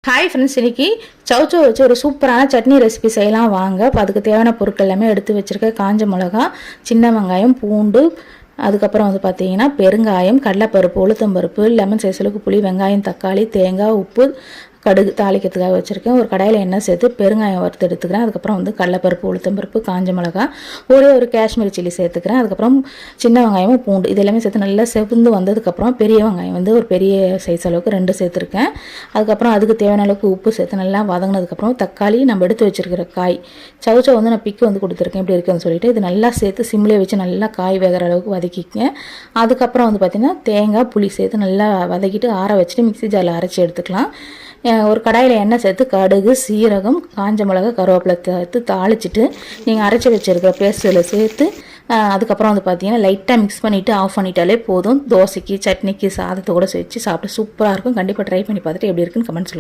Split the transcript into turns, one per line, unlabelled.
Hi friends, இன்றைக்கி சௌச்சோ வச்சு ஒரு சூப்பரான சட்னி ரெசிபி செய்யலாம் வாங்க. இப்போ அதுக்கு தேவையான பொருட்கள் எல்லாமே எடுத்து வச்சுருக்கேன். காஞ்ச மிளகா, சின்ன வெங்காயம், பூண்டு, அதுக்கப்புறம் பார்த்தீங்கன்னா பெருங்காயம், கடலைப்பருப்பு, உளுத்தம்பருப்பு, லெமன் சைஸுக்கு புளி, வெங்காயம், தக்காளி, தேங்காய், உப்பு, கடுகு தாளிக்கிறதுக்காக வச்சுருக்கேன். ஒரு கடாயில் எண்ணெய் சேர்த்து பெருங்காயம் வறுத்து எடுத்துக்கிறேன். அதுக்கப்புறம் கடலைப்பருப்பு, உளுத்தம்பருப்பு, காஞ்ச மிளகா, ஒரு காஷ்மீரி சில்லி சேர்த்துக்கிறேன். அதுக்கப்புறம் சின்ன வெங்காயமும் பூண்டு இது எல்லாமே சேர்த்து நல்லா செவந்து வந்ததுக்கப்புறம் பெரிய வெங்காயம் ஒரு பெரிய சைஸ் அளவுக்கு 2 சேர்த்துருக்கேன். அதுக்கப்புறம் அதுக்கு தேவையான அளவுக்கு உப்பு சேர்த்து நல்லா வதங்கினதுக்கப்புறம் தக்காளி, நம்ம எடுத்து வச்சுருக்கிற காய் சௌச்சோ நான் பிக்கு கொடுத்துருக்கேன் எப்படி இருக்குன்னு சொல்லிட்டு இது நல்லா சேர்த்து சிம்லேயே வச்சு நல்லா காய் வேகிற அளவுக்கு வதக்கிக்கங்க. அதுக்கப்புறம் பார்த்திங்கன்னா தேங்காய், புளி சேர்த்து நல்லா வதக்கிட்டு ஆற வச்சுட்டு மிக்ஸி ஜாரில் அரைச்சி எடுத்துக்கலாம். ஒரு கடாயில் எண்ணெய் சேர்த்து கடுகு, சீரகம், காஞ்ச மிளகா, கருவேப்பிலை சேர்த்து தாளிச்சிட்டு நீங்கள் அரைச்சி வச்சுருக்கிற பேஸ்ட்டில் சேர்த்து அதுக்கப்புறம் பார்த்தீங்கன்னா லைட்டாக மிக்ஸ் பண்ணிவிட்டு ஆஃப் பண்ணிட்டாலே போதும். தோசைக்கு, சட்னிக்கு, சாதத்தை கூட வச்சு சாப்பிட்டு சூப்பராக இருக்கும். கண்டிப்பாக ட்ரை பண்ணி பார்த்துட்டு எப்படி இருக்குன்னு கமெண்ட் சொல்லுங்கள்.